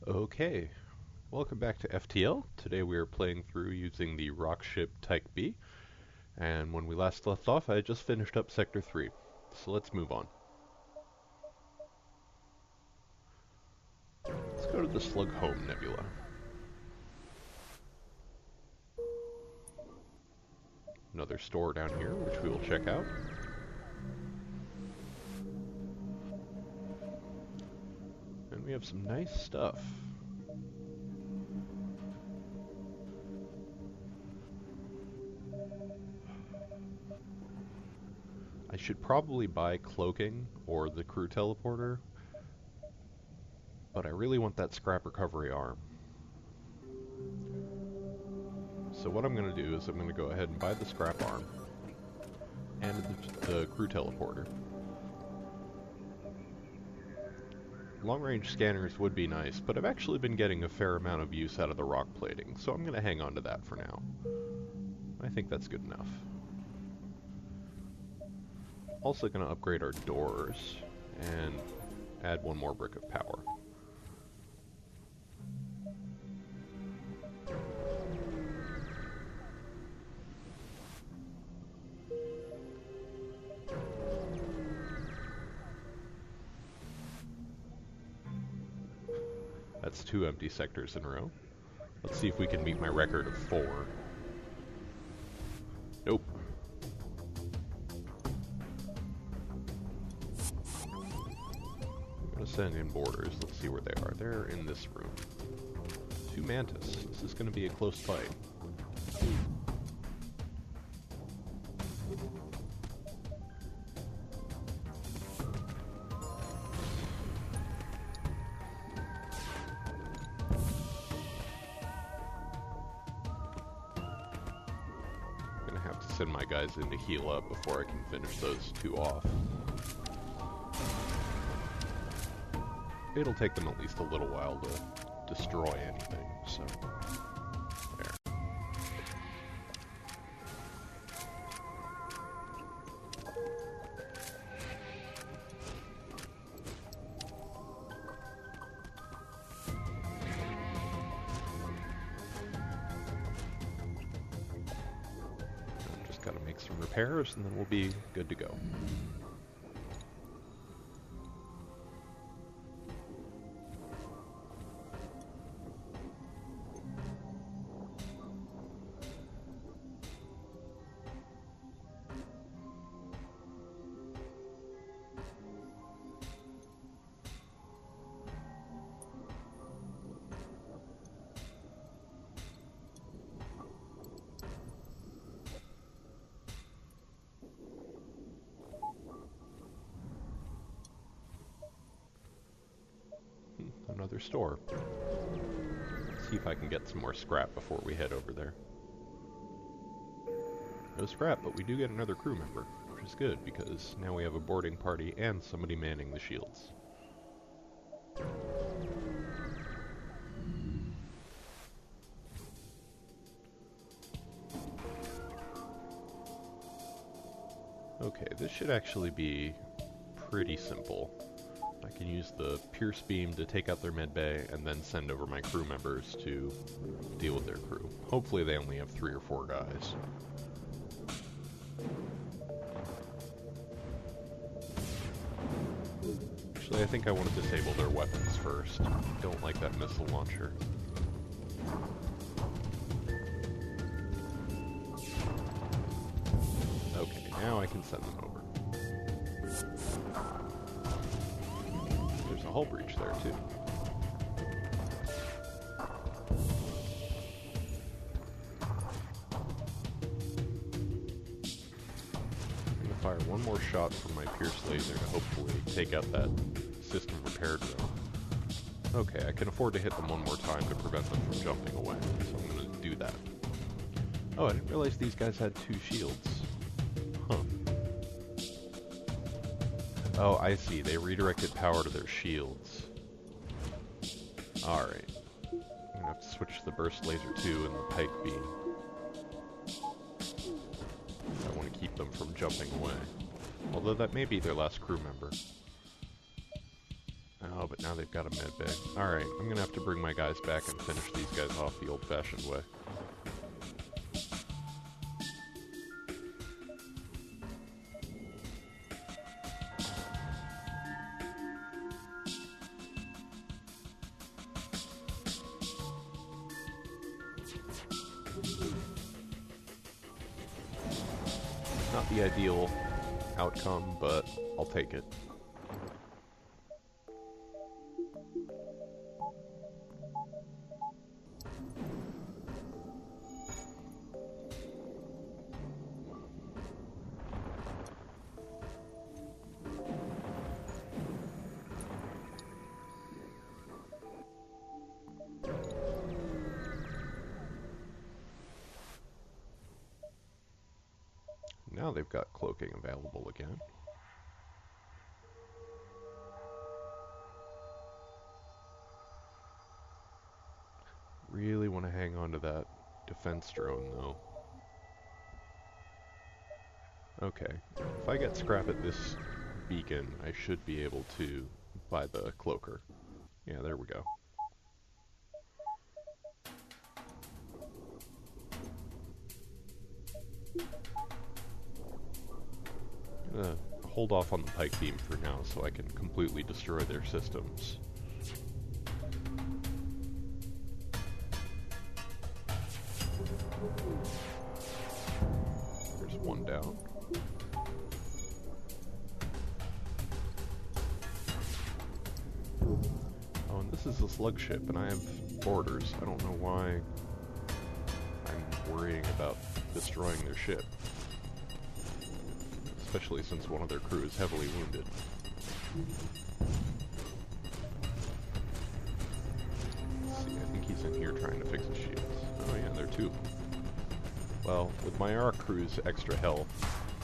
Okay, welcome back to FTL. Today we are playing through using the rock ship Type B, and when we last left off I had just finished up Sector 3, so let's move on. Let's go to the Slug Home Nebula. Another store down here, which we will check out. And we have some nice stuff. I should probably buy cloaking or the crew teleporter, but I really want that scrap recovery arm. So what I'm going to do is I'm going to go ahead and buy the scrap arm and the crew teleporter. Long-range scanners would be nice, but I've actually been getting a fair amount of use out of the rock plating, so I'm going to hang on to that for now. I think that's good enough. Also going to upgrade our doors and add one more brick of power. That's 2 empty sectors in a row. Let's see if we can meet my record of 4. Nope. I'm gonna send in boarders. Let's see where they are. They're in this room. 2 mantis. This is gonna be a close fight. Send my guys in to heal up before I can finish those 2 off. It'll take them at least a little while to destroy anything, so there. Gotta make some repairs and then we'll be good to go. Another store. See if I can get some more scrap before we head over there. No scrap, but we do get another crew member, which is good because now we have a boarding party and somebody manning the shields. Okay, this should actually be pretty simple. I can use the pierce beam to take out their med bay and then send over my crew members to deal with their crew. Hopefully they only have 3 or 4 guys. Actually, I think I want to disable their weapons first. Don't like that missile launcher. Okay, now I can send them over. There's a hull breach there, too. I'm gonna fire one more shot from my pierce laser to hopefully take out that system repair drone. Okay, I can afford to hit them one more time to prevent them from jumping away, so I'm gonna do that. Oh, I didn't realize these guys had 2 shields. Huh. Oh, I see. They redirected power to their shields. Alright. I'm gonna have to switch to the burst laser 2 and the pike beam. I want to keep them from jumping away. Although that may be their last crew member. Oh, but now they've got a med bay. Alright, I'm gonna have to bring my guys back and finish these guys off the old-fashioned way. Not the ideal outcome, but I'll take it. Now they've got cloaking available again. Really want to hang on to that defense drone, though. Okay, if I get scrap at this beacon, I should be able to buy the cloaker. Yeah, there we go. I'm gonna hold off on the pike beam for now so I can completely destroy their systems. There's one down. Oh, and this is a slug ship, and I have boarders. I don't know why I'm worrying about destroying their ship. Especially since one of their crew is heavily wounded. Let's see, I think he's in here trying to fix his shields. Oh yeah, there are two of them. Well, with my ARC crew's extra health,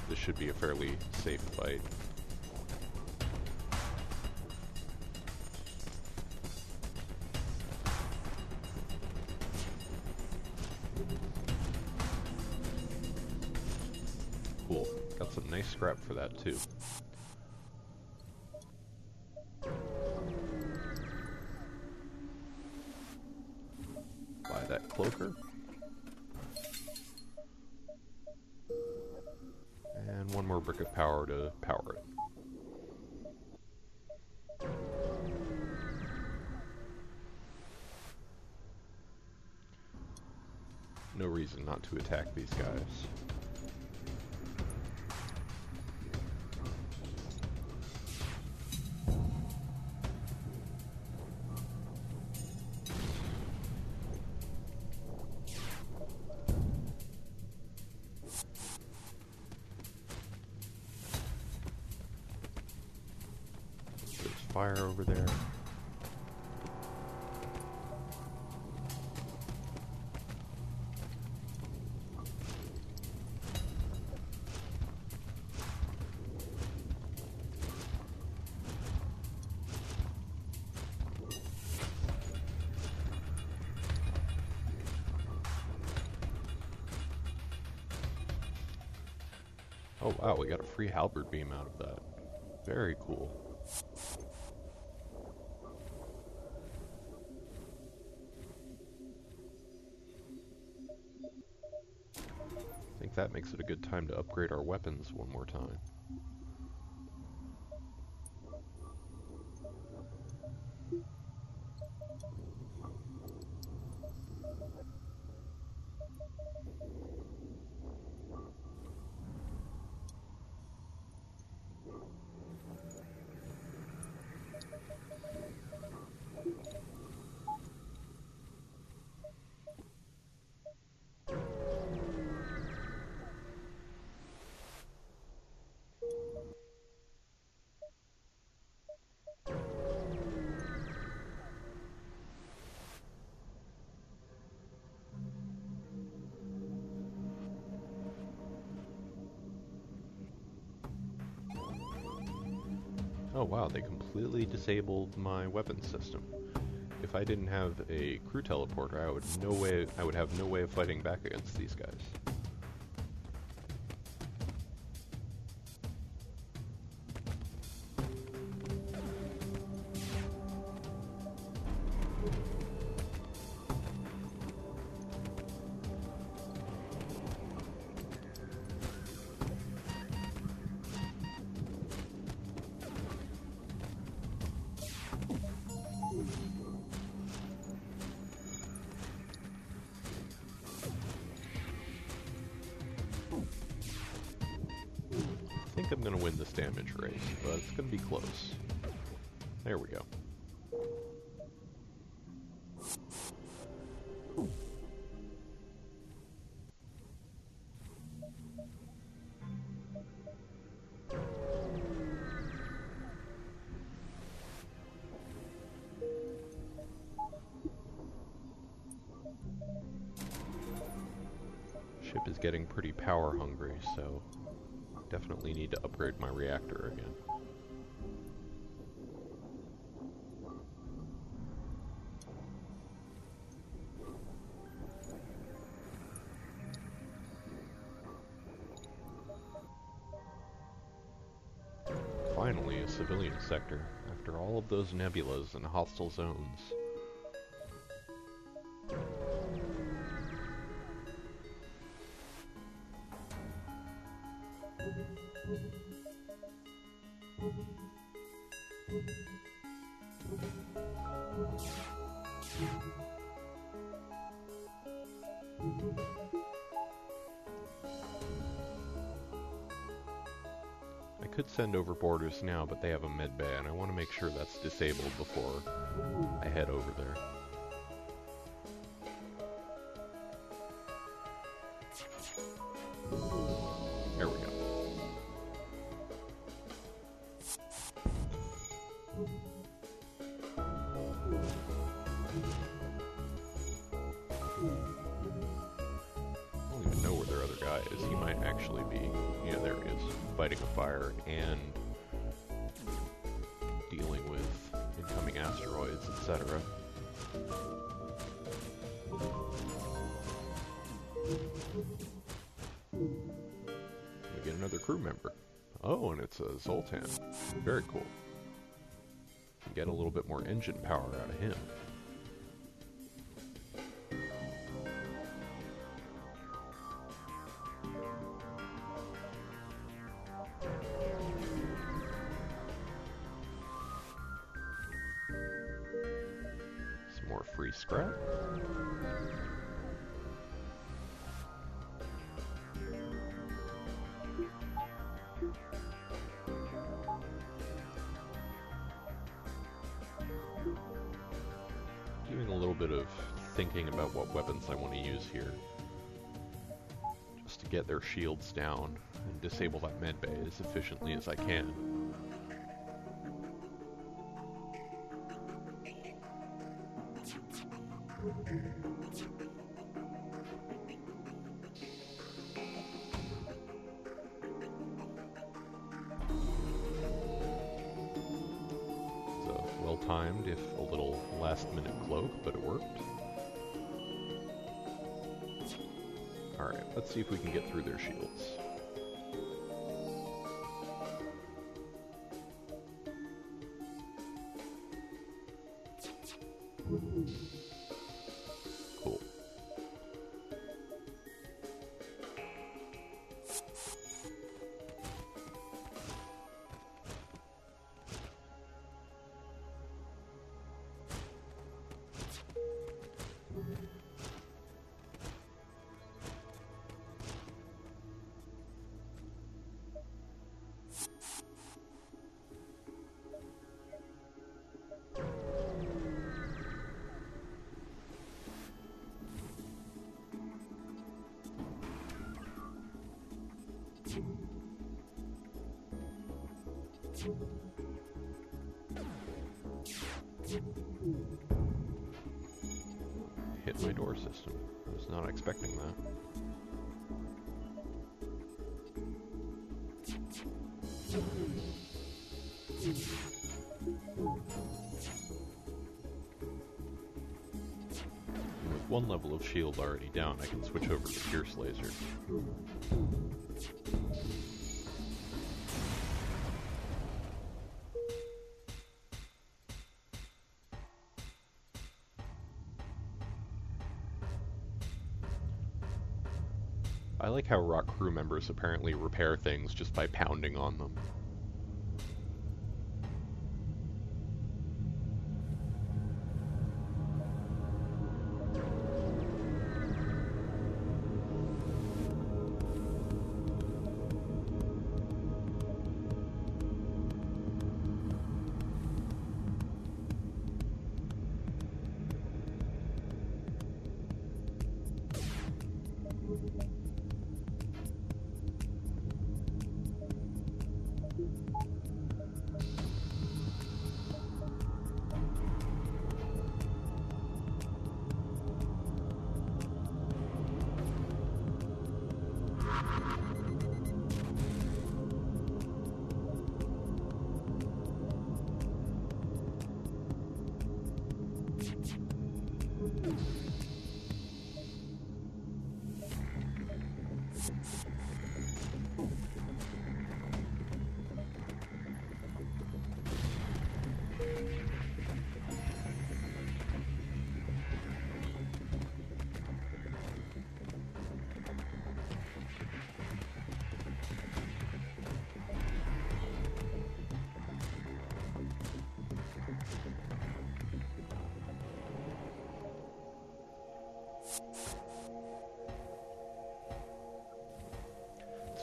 this should be a fairly safe fight. Cool. Got some nice scrap for that, too. Buy that cloaker. And one more brick of power to power it. No reason not to attack these guys. Fire over there. Oh wow, we got a free halberd beam out of that. Very cool. I think that makes it a good time to upgrade our weapons one more time. Oh wow, they completely disabled my weapon system. If I didn't have a crew teleporter, I would have no way of fighting back against these guys. think I'm going to win this damage race, but it's going to be close. There we go. Ship is getting pretty power hungry, so definitely need to upgrade my reactor again. Finally, a civilian sector, after all of those nebulas and hostile zones. I could send over borders now, but they have a med bay, and I want to make sure that's disabled before I head over there. There we go. I don't even know where their other guy is. He might actually be... Yeah, there he is. Fighting a fire and dealing with incoming asteroids, etc. We get another crew member. Oh, and it's a Zoltan. Very cool. Get a little bit more engine power out of him. Some more free scrap. Doing a little bit of thinking about what weapons I want to use here, just to get their shields down and disable that med bay as efficiently as I can. Well-timed, if a little last-minute cloak, but it worked. Alright, let's see if we can get through their shields. Cool. Hit my door system. I was not expecting that. With one level of shield already down, I can switch over to Pierce Laser. I like how rock crew members apparently repair things just by pounding on them.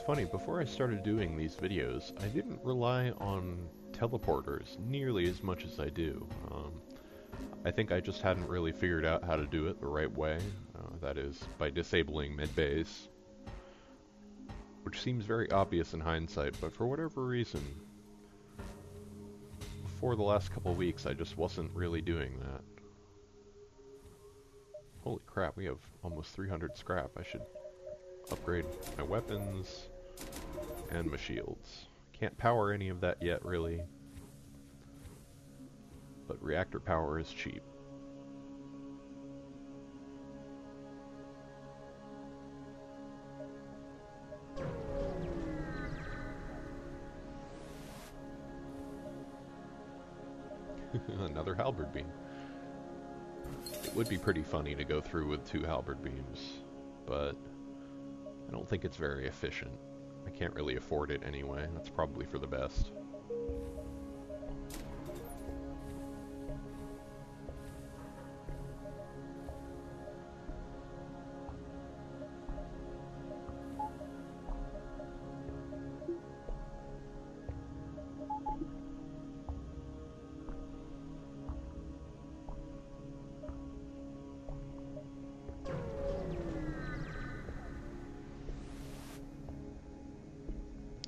Funny, before I started doing these videos, I didn't rely on teleporters nearly as much as I do. I think I just hadn't really figured out how to do it the right way, that is, by disabling mid-bays, which seems very obvious in hindsight, but for whatever reason, for the last couple of weeks I just wasn't really doing that. Holy crap, we have almost 300 scrap. I should upgrade my weapons and my shields. Can't power any of that yet, really. But reactor power is cheap. Another halberd beam. It would be pretty funny to go through with 2 halberd beams, but I don't think it's very efficient. I can't really afford it anyway. That's probably for the best.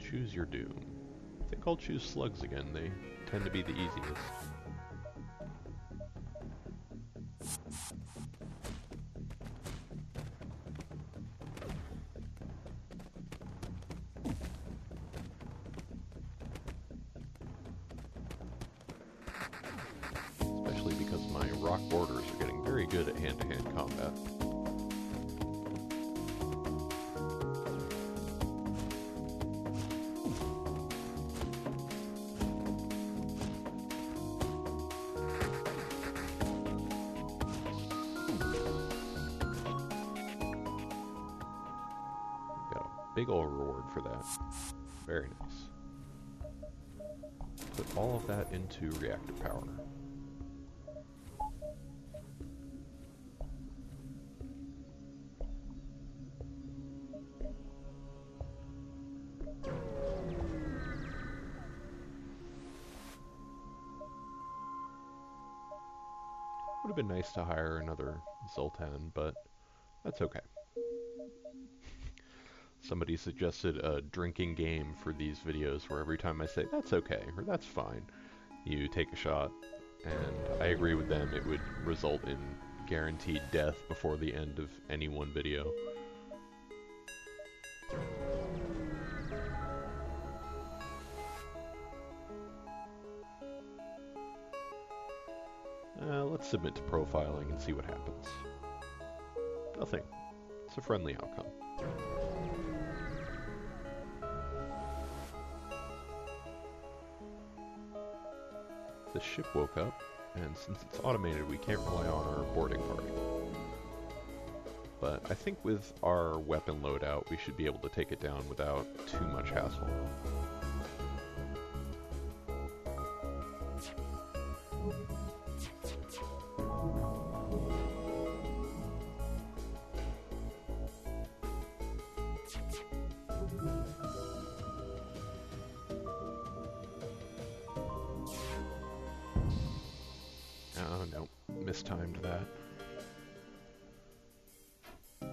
Choose your doom. I think I'll choose slugs again. They tend to be the easiest. Especially because my rock borders are getting very good at hand-to-hand combat. Big ol' reward for that. Very nice. Put all of that into reactor power. Would have been nice to hire another Zoltan, but that's okay. Somebody suggested a drinking game for these videos where every time I say, that's okay, or that's fine, you take a shot. And I agree with them, it would result in guaranteed death before the end of any one video. Let's submit to profiling and see what happens. Nothing. It's a friendly outcome. The ship woke up, and since it's automated, we can't rely on our boarding party. But I think with our weapon loadout, we should be able to take it down without too much hassle. Oh no, mistimed that. I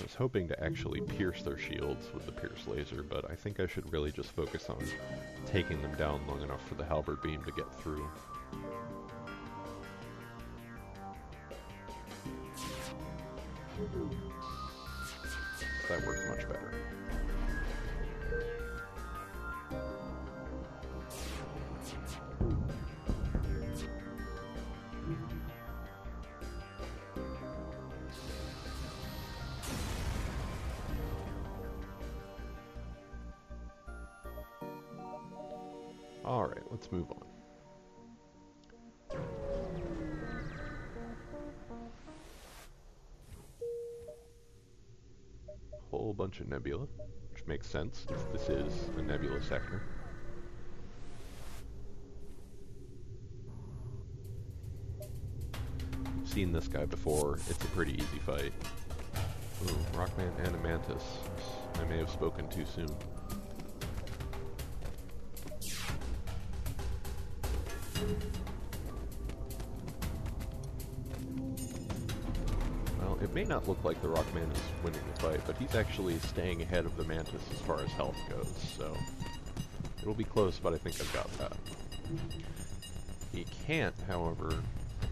was hoping to actually pierce their shields with the pierce laser, but I think I should really just focus on taking them down long enough for the halberd beam to get through. That worked much better. Alright, let's move on. Whole bunch of nebula, which makes sense since this is a nebula sector. I've seen this guy before, it's a pretty easy fight. Ooh, Rockman and a Mantis. I may have spoken too soon. Well, it may not look like the Rockman is winning the fight, but he's actually staying ahead of the Mantis as far as health goes, so it'll be close, but I think I've got that. He can't, however,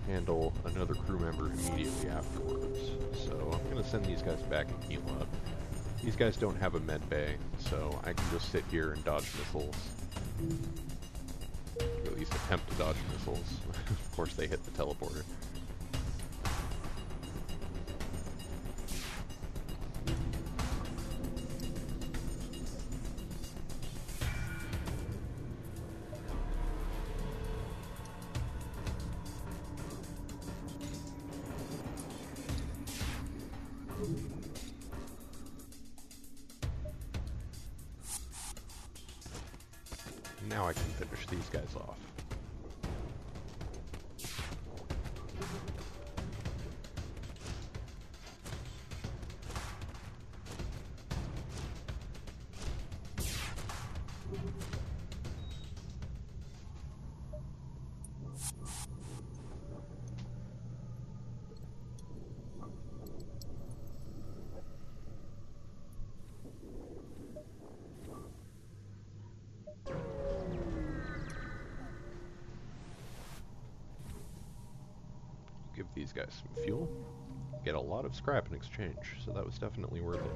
handle another crew member immediately afterwards, so I'm going to send these guys back and heal up. These guys don't have a med bay, so I can just sit here and dodge missiles. Or at least attempt to dodge missiles. Of course they hit the teleporter. Now I can finish these guys off. Give these guys some fuel. Get a lot of scrap in exchange, so that was definitely worth it.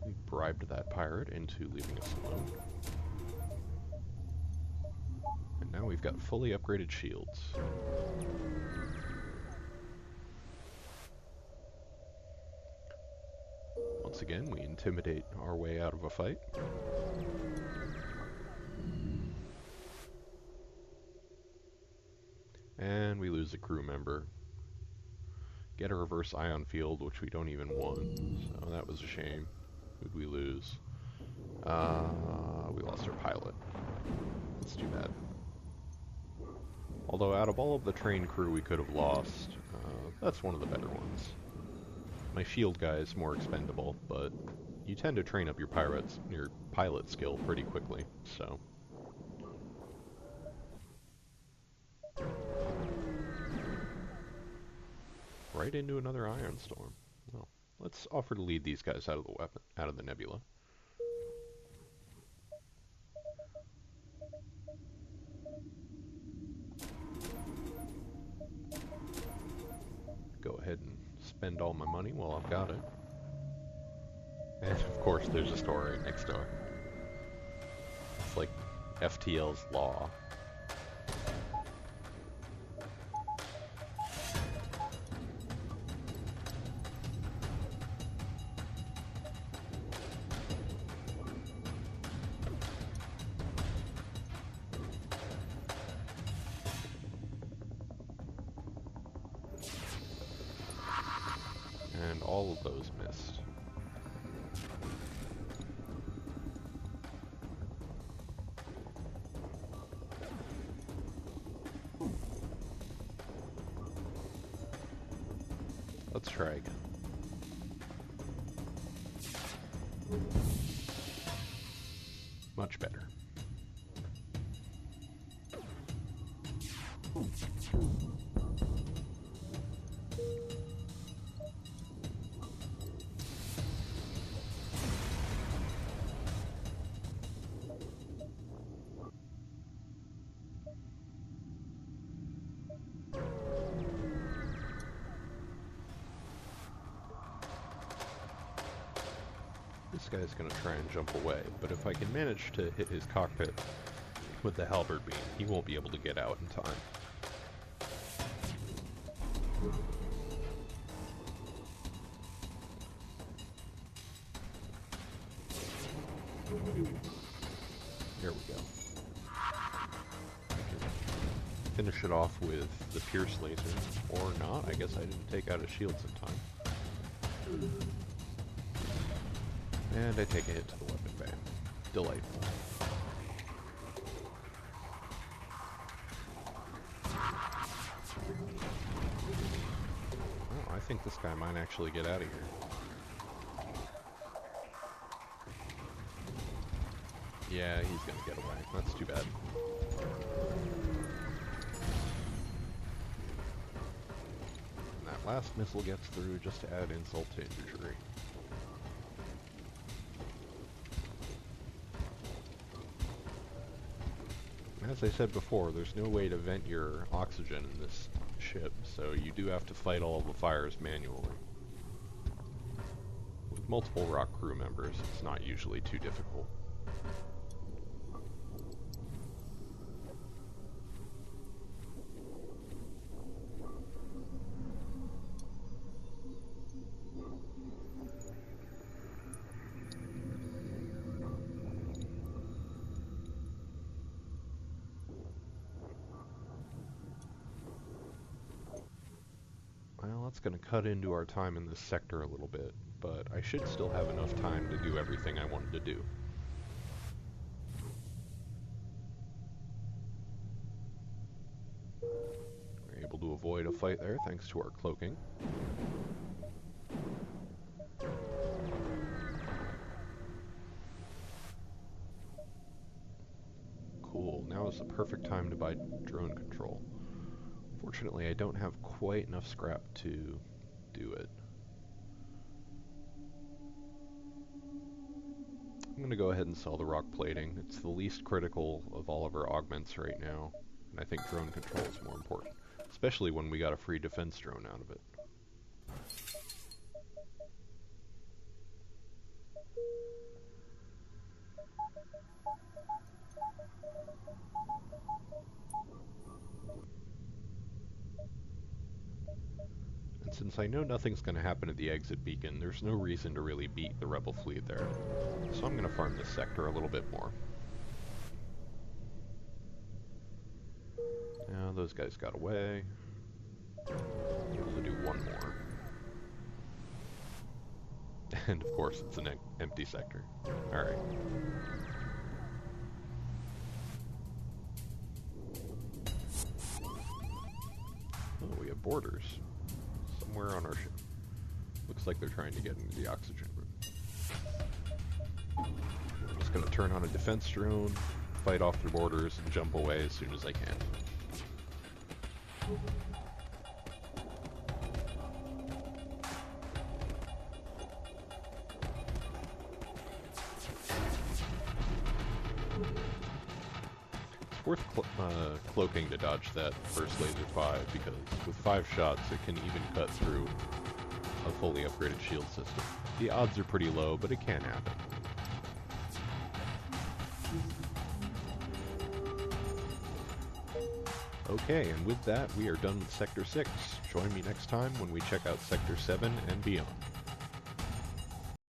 We bribed that pirate into leaving us alone. And now we've got fully upgraded shields. Once again, we intimidate our way out of a fight. And we lose a crew member. Get a reverse ion field, which we don't even want, so that was a shame. Who'd we lose? We lost our pilot. That's too bad. Although out of all of the train crew we could have lost, that's one of the better ones. My shield guy is more expendable, but you tend to train up your pilot skill pretty quickly, so. Right into another iron storm. Well, let's offer to lead these guys out of the nebula. Go ahead and spend all my money while I've got it. And of course there's a store right next door. It's like FTL's law. And all of those missed. Let's try again. Much better. This guy's gonna try and jump away, but if I can manage to hit his cockpit with the halberd beam, he won't be able to get out in time. There we go. Finish it off with the Pierce laser, or not. I guess I didn't take out his shields in time. And I take a hit to the weapon bay. Delightful. Oh, I think this guy might actually get out of here. Yeah, he's gonna get away. That's too bad. Last missile gets through just to add insult to injury. As I said before, there's no way to vent your oxygen in this ship, so you do have to fight all of the fires manually. With multiple rock crew members, it's not usually too difficult. Well, that's going to cut into our time in this sector a little bit, but I should still have enough time to do everything I wanted to do. We're able to avoid a fight there thanks to our cloaking. Cool, now is the perfect time to buy drone control. Fortunately, I don't have quite enough scrap to do it. I'm going to go ahead and sell the rock plating. It's the least critical of all of our augments right now, and I think drone control is more important, especially when we got a free defense drone out of it. And since I know nothing's going to happen at the exit beacon, there's no reason to really beat the rebel fleet there. So I'm going to farm this sector a little bit more. Now those guys got away. Able to do one more. And of course it's an empty sector. Alright. Oh, we have boarders. Somewhere on our ship. Looks like they're trying to get into the oxygen room. I'm just going to turn on a defense drone, fight off their boarders, and jump away as soon as I can. It's worth cloaking to dodge that first laser 5, because with 5 shots it can even cut through a fully upgraded shield system. The odds are pretty low, but it can happen. Okay, and with that we are done with Sector 6. Join me next time when we check out Sector 7 and beyond.